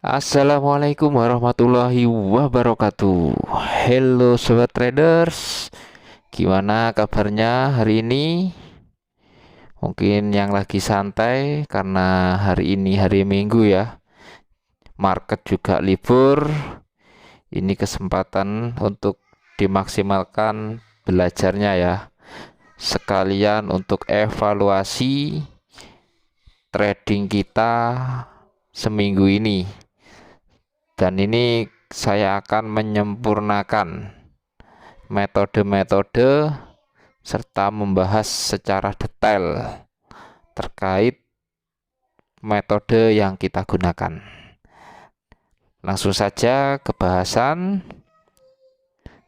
Assalamualaikum warahmatullahi wabarakatuh. Halo sobat traders, gimana kabarnya hari ini? Mungkin yang lagi santai karena hari ini hari Minggu ya. Market juga libur. Ini kesempatan untuk dimaksimalkan belajarnya ya. Sekalian untuk evaluasi trading kita seminggu ini. Dan ini saya akan menyempurnakan metode-metode serta membahas secara detail terkait metode yang kita gunakan. Langsung saja ke bahasan.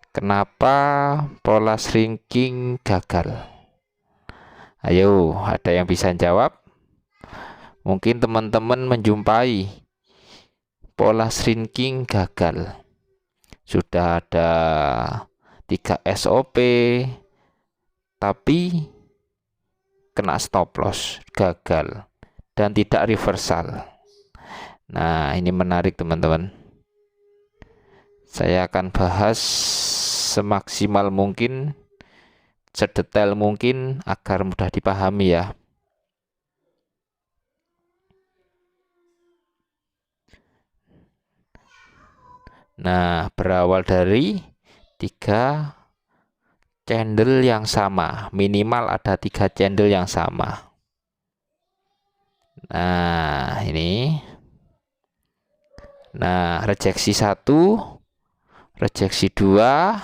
Kenapa pola shrinking gagal? Ayo, ada yang bisa jawab? Mungkin teman-teman menjumpai pola shrinking gagal. Sudah ada 3 SOP, tapi kena stop loss, gagal, dan tidak reversal. Nah, ini menarik teman-teman. Saya akan bahas semaksimal mungkin, sedetail mungkin agar mudah dipahami ya. Nah, berawal dari 3 candle yang sama, minimal ada 3 candle yang sama. Nah, ini. Nah, rejeksi 1, rejeksi 2,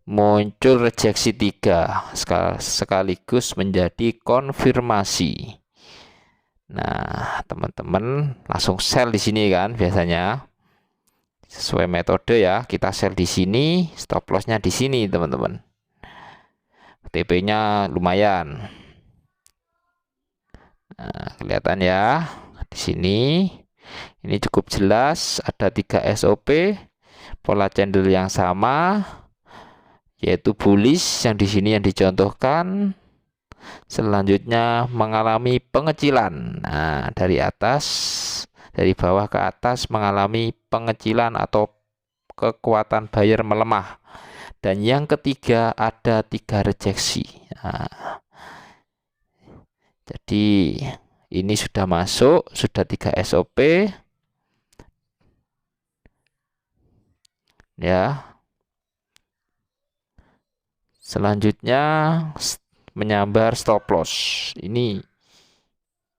muncul rejeksi 3, sekaligus menjadi konfirmasi. Nah, teman-teman langsung sell di sini kan biasanya. Sesuai metode ya, kita sell di sini, stop lossnya di sini teman-teman. TP-nya lumayan. Nah, kelihatan ya di sini. Ini cukup jelas, ada 3 SOP, pola candle yang sama, yaitu bullish yang di sini yang dicontohkan. Selanjutnya mengalami pengecilan. Nah, dari atas, dari bawah ke atas mengalami pengecilan atau kekuatan buyer melemah. Dan yang ketiga ada 3 rejeksi. Nah, jadi ini sudah masuk, sudah 3 SOP ya. Selanjutnya menyambar stop loss. Ini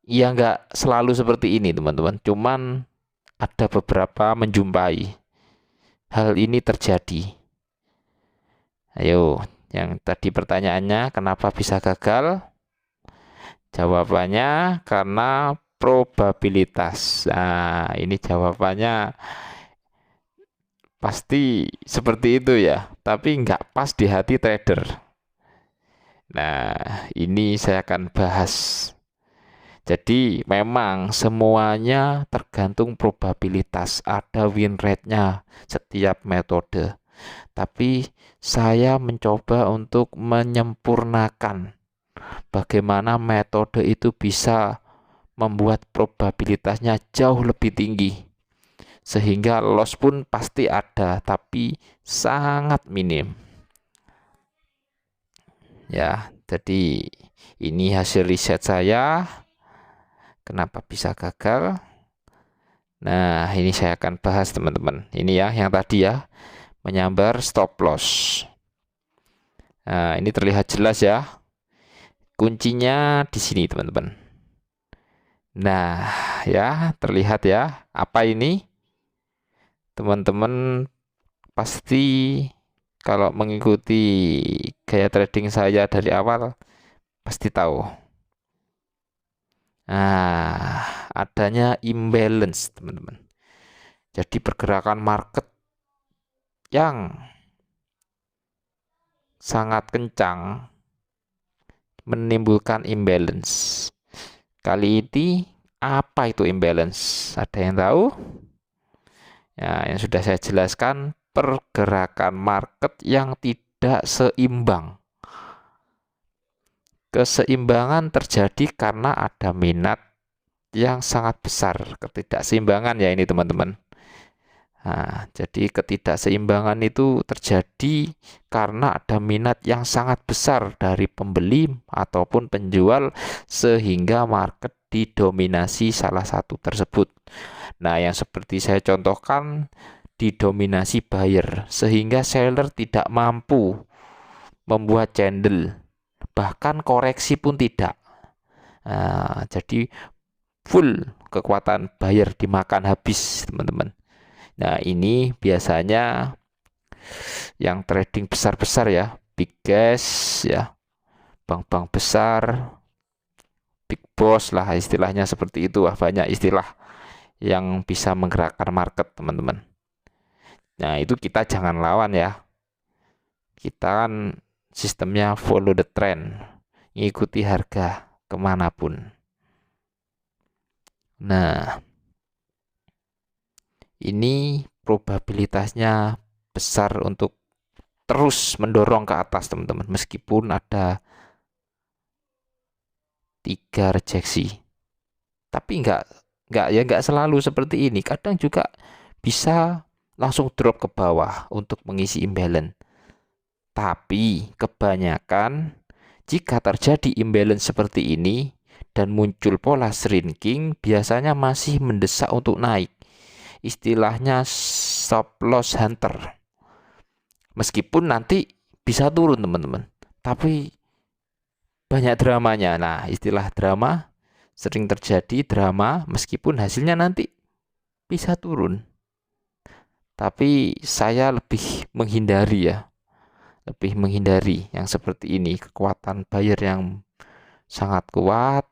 ya nggak selalu seperti ini teman-teman, cuman ada beberapa menjumpai hal ini terjadi. Ayo, yang tadi pertanyaannya kenapa bisa gagal? Jawabannya karena probabilitas. Nah, ini jawabannya pasti seperti itu ya, tapi nggak pas di hati trader. Nah, ini saya akan bahas. Jadi memang semuanya tergantung probabilitas, ada win rate-nya setiap metode. Tapi saya mencoba untuk menyempurnakan bagaimana metode itu bisa membuat probabilitasnya jauh lebih tinggi. Sehingga loss pun pasti ada, tapi sangat minim. Ya, jadi ini hasil riset saya. Kenapa bisa gagal? Nah, ini saya akan bahas teman-teman. Ini ya, yang tadi ya, menyambar stop loss. Nah, ini terlihat jelas ya. Kuncinya di sini teman-teman. Nah, ya terlihat ya. Apa ini? Teman-teman pasti kalau mengikuti gaya trading saya dari awal pasti tahu. Nah, adanya imbalance teman-teman. Jadi pergerakan market yang sangat kencang menimbulkan imbalance. Kali ini apa itu imbalance? Ada yang tahu? Ya, yang sudah saya jelaskan, pergerakan market yang tidak seimbang. Keseimbangan terjadi karena ada minat yang sangat besar, ketidakseimbangan ya ini teman-teman. Nah, jadi ketidakseimbangan itu terjadi karena ada minat yang sangat besar dari pembeli ataupun penjual sehingga market didominasi salah satu tersebut. Nah, yang seperti saya contohkan didominasi buyer sehingga seller tidak mampu membuat candle, bahkan koreksi pun tidak. Nah, jadi full kekuatan buyer dimakan habis, teman-teman. Nah, ini biasanya yang trading besar-besar ya, big guys ya, bank-bank besar, big boss lah istilahnya seperti itu. Banyak istilah yang bisa menggerakkan market, teman-teman. Nah, itu kita jangan lawan ya. Kita kan sistemnya follow the trend, ngikuti harga kemanapun. Nah, ini probabilitasnya besar untuk terus mendorong ke atas, teman-teman, meskipun ada 3 rejeksi. Tapi nggak selalu seperti ini. Kadang juga bisa langsung drop ke bawah untuk mengisi imbalance. Tapi kebanyakan jika terjadi imbalance seperti ini dan muncul pola shrinking, biasanya masih mendesak untuk naik. Istilahnya stop loss hunter. Meskipun nanti bisa turun, teman-teman. Tapi banyak dramanya. Nah, istilah drama sering terjadi, drama meskipun hasilnya nanti bisa turun. Tapi saya lebih menghindari ya. Lebih menghindari yang seperti ini, kekuatan buyer yang sangat kuat,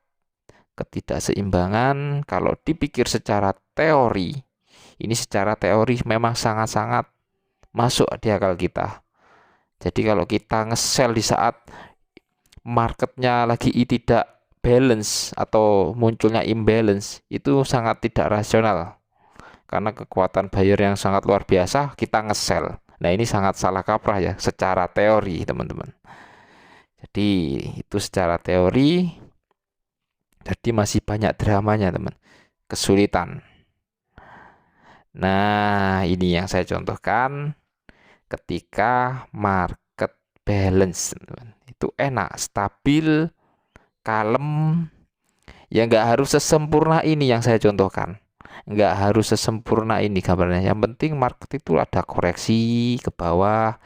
ketidakseimbangan. Kalau dipikir secara teori, ini secara teori memang sangat-sangat masuk di akal kita. Jadi kalau kita nge-sell di saat marketnya lagi tidak balance atau munculnya imbalance, itu sangat tidak rasional. Karena kekuatan buyer yang sangat luar biasa, kita nge-sell. Nah, ini sangat salah kaprah ya secara teori, teman-teman. Jadi itu secara teori. Jadi masih banyak dramanya, teman. Kesulitan. Nah, ini yang saya contohkan ketika market balance, teman-teman. Itu enak, stabil, kalem. Ya nggak harus sesempurna ini yang saya contohkan. Nggak harus sesempurna ini gambarnya. Yang penting market itu ada koreksi ke bawah.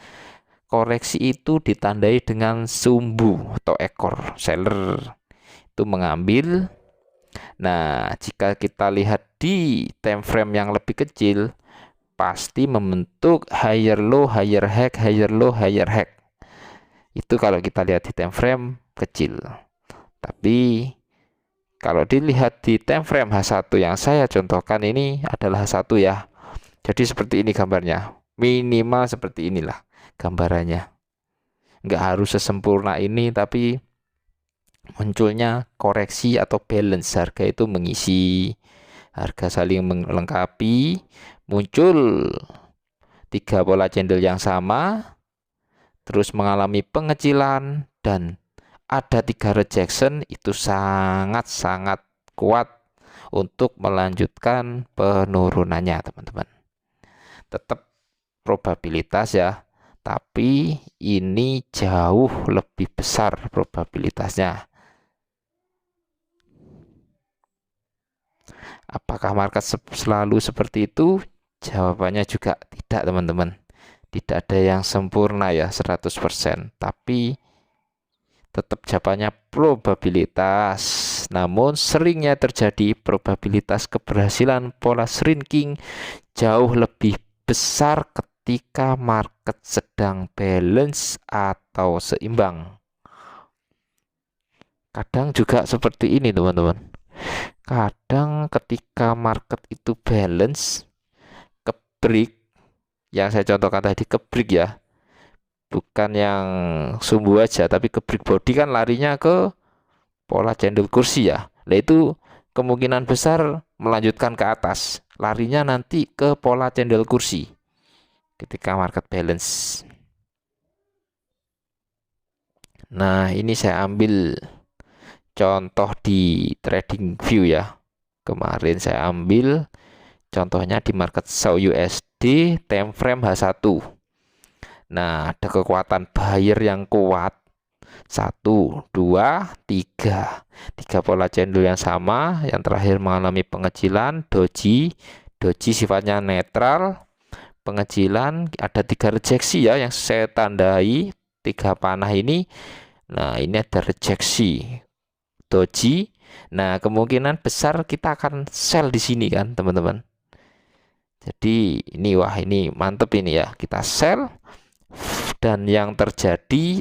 Koreksi itu ditandai dengan sumbu atau ekor. Seller itu mengambil. Nah, jika kita lihat di time frame yang lebih kecil, pasti membentuk higher low, higher high, higher low, higher high. Itu kalau kita lihat di time frame kecil. Tapi kalau dilihat di time frame H1 yang saya contohkan ini adalah H1 ya. Jadi seperti ini gambarnya. Minimal seperti inilah gambarannya. Nggak harus sesempurna ini, tapi munculnya koreksi atau balance, harga itu mengisi, harga saling melengkapi, muncul 3 pola candle yang sama, terus mengalami pengecilan dan ada 3 rejection, itu sangat-sangat kuat untuk melanjutkan penurunannya, teman-teman. Tetap probabilitas ya, tapi ini jauh lebih besar probabilitasnya. Apakah market selalu seperti itu? Jawabannya juga tidak, teman-teman. Tidak ada yang sempurna ya 100%, tapi tetap jawabannya probabilitas. Namun seringnya terjadi probabilitas keberhasilan pola shrinking jauh lebih besar ketika market sedang balance atau seimbang. Kadang juga seperti ini, teman-teman. Kadang ketika market itu balance, kebreak, yang saya contohkan tadi kebreak ya, bukan yang sumbu aja, tapi kebreak body kan larinya ke pola candle kursi ya. Nah, itu kemungkinan besar melanjutkan ke atas, larinya nanti ke pola candle kursi ketika market balance. Nah, ini saya ambil contoh di TradingView ya. Kemarin saya ambil contohnya di market show USD time frame H1. Nah, ada kekuatan buyer yang kuat. 1, 2, 3. 3 pola candle yang sama. Yang terakhir mengalami pengecilan. Doji sifatnya netral. Pengecilan, ada 3 rejeksi ya yang saya tandai. 3 panah ini. Nah, ini ada rejeksi doji. Nah, kemungkinan besar kita akan sell di sini kan, teman-teman. Jadi ini wah, ini mantep ini ya. Kita sell dan yang terjadi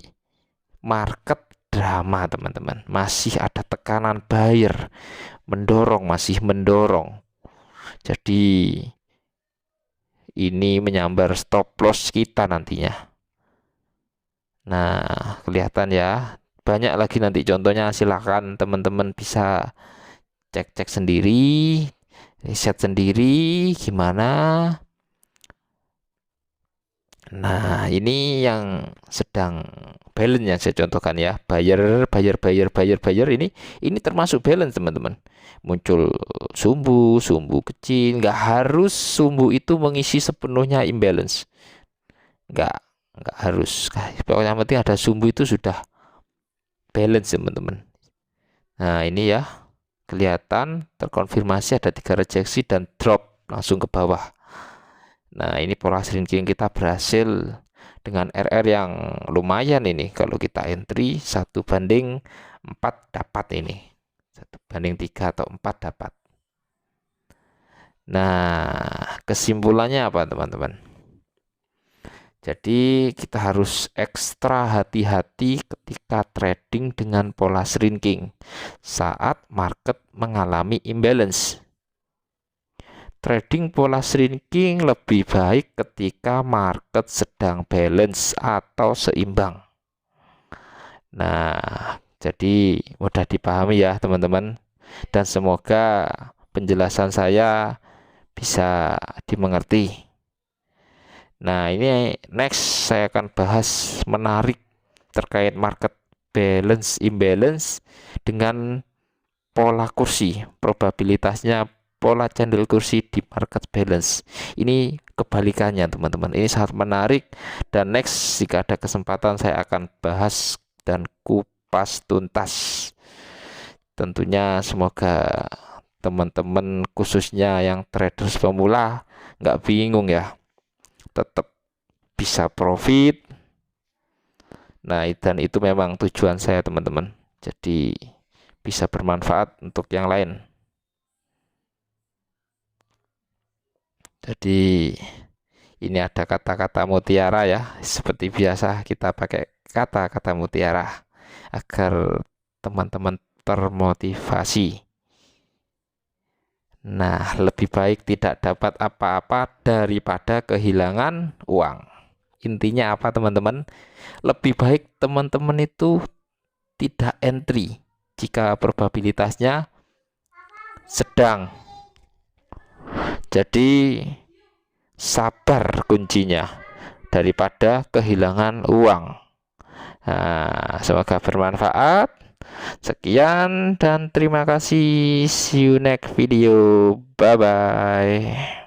market drama, teman-teman. Masih ada tekanan buyer mendorong, masih mendorong. Jadi ini menyambar stop loss kita nantinya. Nah, kelihatan ya. Banyak lagi nanti contohnya, silahkan teman-teman bisa cek-cek sendiri, riset sendiri gimana. Nah, ini yang sedang balance yang saya contohkan ya. Buyer ini termasuk balance, teman-teman. Muncul sumbu kecil, nggak harus sumbu itu mengisi sepenuhnya imbalance. Nggak harus. Pokoknya yang penting ada sumbu itu sudah balance, teman-teman. Nah, ini ya. Kelihatan terkonfirmasi ada 3 rejeksi dan drop langsung ke bawah. Nah, ini pola shrinking kita berhasil dengan RR yang lumayan ini. Kalau kita entry 1/4 dapat ini. 1/3 atau 4 dapat. Nah, kesimpulannya apa, teman-teman? Jadi kita harus ekstra hati-hati ketika trading dengan pola shrinking saat market mengalami imbalance. Trading pola shrinking lebih baik ketika market sedang balance atau seimbang. Nah, jadi mudah dipahami ya, teman-teman. Dan semoga penjelasan saya bisa dimengerti. Nah, ini next saya akan bahas menarik terkait market balance imbalance dengan pola kursi, probabilitasnya pola candle kursi di market balance. Ini kebalikannya, teman-teman. Ini sangat menarik dan next jika ada kesempatan saya akan bahas dan kupas tuntas. Tentunya semoga teman-teman khususnya yang traders pemula nggak bingung ya, tetap bisa profit. Nah, dan itu memang tujuan saya, teman-teman. Jadi bisa bermanfaat untuk yang lain. Jadi ini ada kata-kata mutiara ya. Seperti biasa kita pakai kata-kata mutiara agar teman-teman termotivasi. Nah, lebih baik tidak dapat apa-apa daripada kehilangan uang. Intinya apa, teman-teman? Lebih baik teman-teman itu tidak entry jika probabilitasnya sedang. Jadi sabar kuncinya daripada kehilangan uang. Nah, semoga bermanfaat. Sekian dan terima kasih. See you next video. Bye bye.